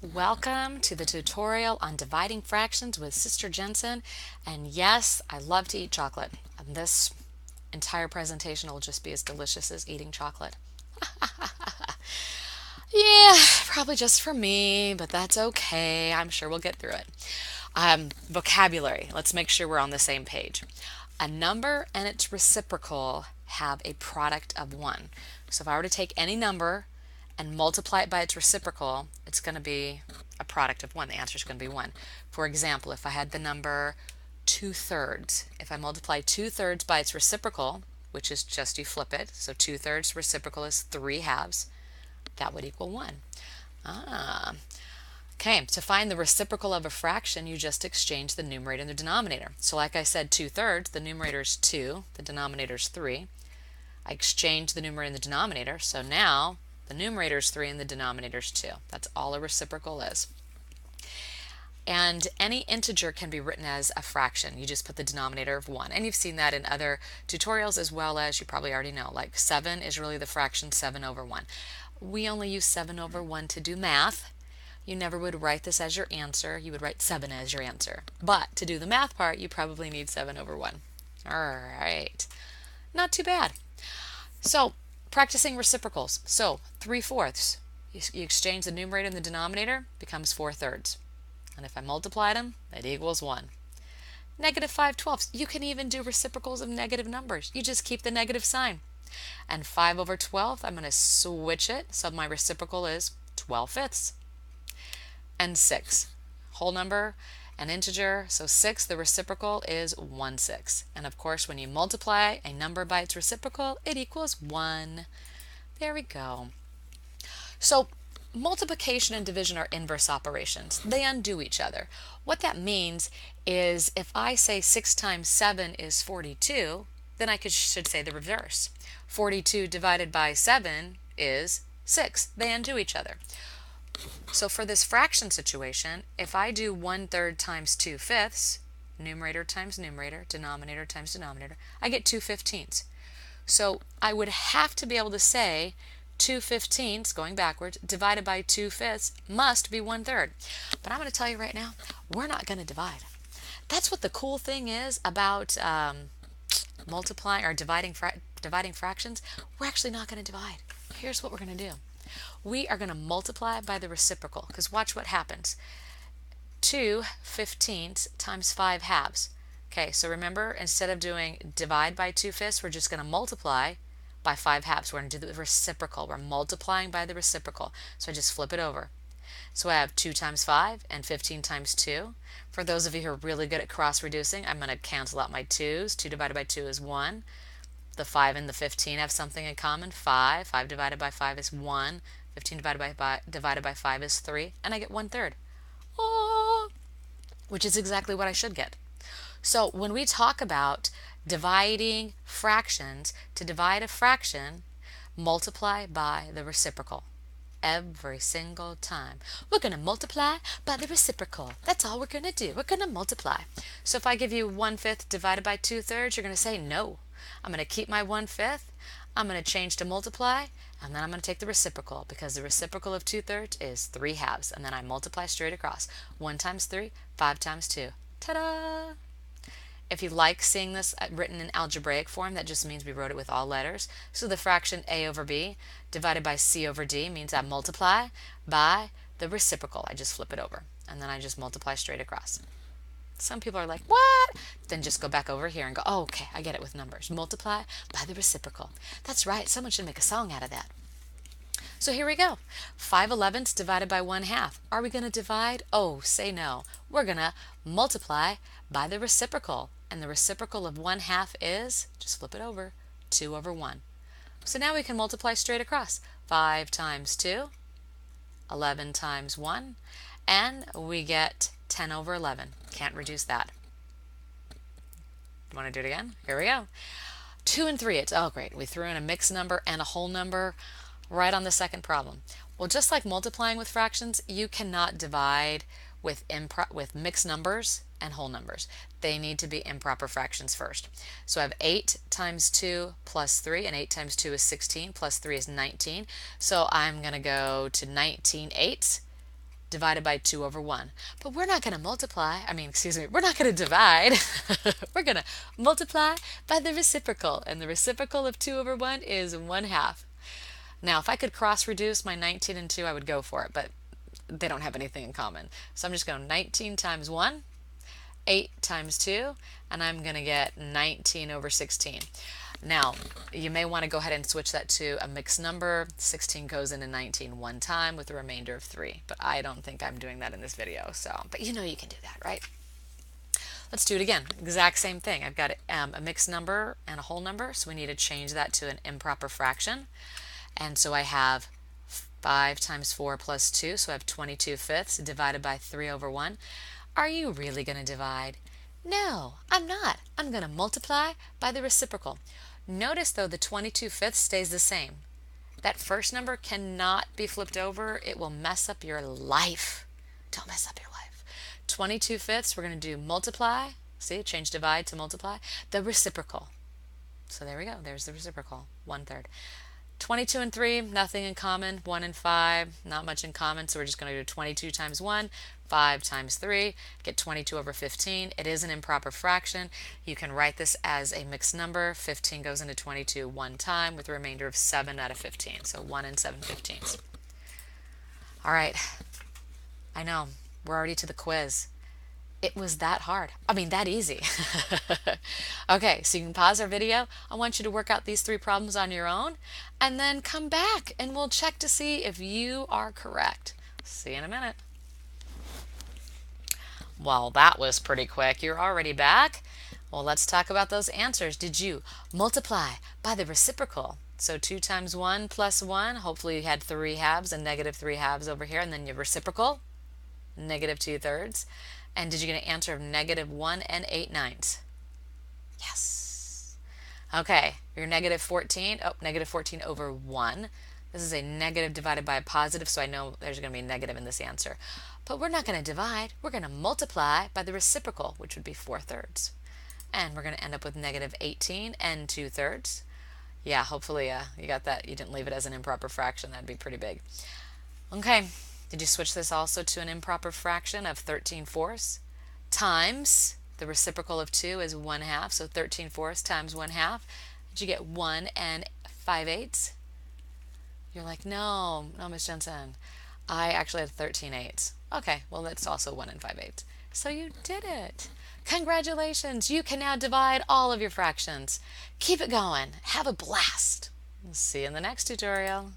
Welcome to the tutorial on dividing fractions with Sister Jensen. And yes, I love to eat chocolate. And this entire presentation will just be as delicious as eating chocolate. Yeah, probably just for me, but that's okay. I'm sure we'll get through it. Vocabulary. Let's make sure we're on the same page. A number and its reciprocal have a product of 1. So if I were to take any number and multiply it by its reciprocal, it's going to be a product of 1. The answer is going to be 1. For example, if I had the number 2/3, if I multiply 2/3 by its reciprocal, which is just you flip it, so 2/3 reciprocal is 3/2, that would equal 1. Ah. Okay, to find the reciprocal of a fraction, you just exchange the numerator and the denominator. So like I said, 2/3, the numerator is 2, the denominator is 3. I exchange the numerator and the denominator, so now the numerator is 3 and the denominator is 2. That's all a reciprocal is. And any integer can be written as a fraction. You just put the denominator of 1. And you've seen that in other tutorials as well as you probably already know. Like 7 is really the fraction 7/1. We only use 7/1 to do math. You never would write this as your answer. You would write 7 as your answer. But to do the math part, you probably need 7/1. All right. Not too bad. So, practicing reciprocals. So, 3/4. You exchange the numerator and the denominator, becomes 4/3. And if I multiply them, it equals 1. -5/12. You can even do reciprocals of negative numbers. You just keep the negative sign. And 5/12, I'm going to switch it, so my reciprocal is 12/5. And 6. Whole number, an integer, so 6, the reciprocal is 1/6. And of course, when you multiply a number by its reciprocal, it equals 1. There we go. So multiplication and division are inverse operations. They undo each other. What that means is if I say 6 times 7 is 42, then I should say the reverse. 42 divided by 7 is 6. They undo each other. So for this fraction situation, if I do 1/3 times 2/5, numerator times numerator, denominator times denominator, I get 2/15. So I would have to be able to say 2/15, going backwards, divided by 2/5 must be 1/3. But I'm going to tell you right now, we're not going to divide. That's what the cool thing is about multiplying or dividing fractions. We're actually not going to divide. Here's what we're going to do. We are going to multiply by the reciprocal, because watch what happens. 2/15 times 5/2. Okay, so remember, instead of doing divide by 2/5, we're just going to multiply by 5/2. We're going to do the reciprocal. We're multiplying by the reciprocal. So I just flip it over. So I have 2 times 5 and 15 times 2. For those of you who are really good at cross reducing, I'm going to cancel out my 2's. 2 divided by 2 is 1. The 5 and the 15 have something in common. 5. 5 divided by 5 is 1. 15 divided by 5 is 3. And I get 1/3. Oh, which is exactly what I should get. So when we talk about dividing fractions, to divide a fraction, multiply by the reciprocal. Every single time. We're going to multiply by the reciprocal. That's all we're going to do. We're going to multiply. So if I give you 1/5 divided by 2/3, you're going to say no. I'm going to keep my 1/5. I'm going to change to multiply, and then I'm going to take the reciprocal, because the reciprocal of 2/3 is 3/2. And then I multiply straight across. 1 times 3, 5 times 2. Ta-da! If you like seeing this written in algebraic form, that just means we wrote it with all letters. So the fraction a over b divided by c over d means I multiply by the reciprocal. I just flip it over, and then I just multiply straight across. Some people are like, what? Then just go back over here and go, oh, okay, I get it with numbers. Multiply by the reciprocal. That's right, someone should make a song out of that. So here we go. 5/11 divided by 1/2. Are we going to divide? Oh, say no. We're going to multiply by the reciprocal. And the reciprocal of 1/2 is, just flip it over, 2/1. So now we can multiply straight across. 5 times 2, 11 times 1, and we get 10/11. Can't reduce that. You want to do it again? Here we go. 2 and 3. Oh, great. We threw in a mixed number and a whole number right on the second problem. Well, just like multiplying with fractions, you cannot divide with mixed numbers and whole numbers. They need to be improper fractions first. So I have 8 times 2 plus 3, and 8 times 2 is 16, plus 3 is 19. So I'm going to go to 19/8 divided by 2 over 1. But we're not going to we're not going to divide. We're going to multiply by the reciprocal. And the reciprocal of 2 over 1 is 1/2. Now, if I could cross reduce my 19 and 2, I would go for it, but they don't have anything in common. So I'm just going 19 times 1, 8 times 2, and I'm going to get 19 over 16. Now, you may want to go ahead and switch that to a mixed number. 16 goes into 19 one time with a remainder of 3, but I don't think I'm doing that in this video. But you know you can do that, right? Let's do it again. Exact same thing. I've got a mixed number and a whole number, so we need to change that to an improper fraction. And so I have 5 times 4 plus 2, so I have 22/5 divided by 3 over 1. Are you really going to divide? No, I'm not. I'm going to multiply by the reciprocal. Notice though the 22/5 stays the same. That first number cannot be flipped over. It will mess up your life. Don't mess up your life. 22/5, we're going to do multiply. See, change divide to multiply. The reciprocal. So there we go. There's the reciprocal. 1/3. 22 and 3, nothing in common. 1 and 5, not much in common. So we're just going to do 22 times 1, 5 times 3, get 22 over 15. It is an improper fraction. You can write this as a mixed number. 15 goes into 22 one time with a remainder of 7 out of 15. So 1 and 7/15. All right. I know. We're already to the quiz. It was that hard. That easy. Okay, so you can pause our video. I want you to work out these 3 problems on your own and then come back and we'll check to see if you are correct. See you in a minute. Well, that was pretty quick. You're already back. Well, let's talk about those answers. Did you multiply by the reciprocal? So 2 times 1 plus 1. Hopefully you had 3 halves and negative 3 halves over here. And then your reciprocal, negative 2/3. And did you get an answer of -1 and 8/9? Yes. Okay, your -14. Oh, -14 over 1. This is a negative divided by a positive, so I know there's going to be a negative in this answer. But we're not going to divide. We're going to multiply by the reciprocal, which would be 4/3. And we're going to end up with -18 and 2/3. Yeah, hopefully you got that. You didn't leave it as an improper fraction. That'd be pretty big. Okay. Did you switch this also to an improper fraction of 13/4 times the reciprocal of 2 is 1/2, so 13/4 times 1/2. Did you get 1 and 5/8? You're like, no, Miss Jensen. I actually had 13/8. Okay, well that's also 1 and 5/8. So you did it. Congratulations, you can now divide all of your fractions. Keep it going. Have a blast. See you in the next tutorial.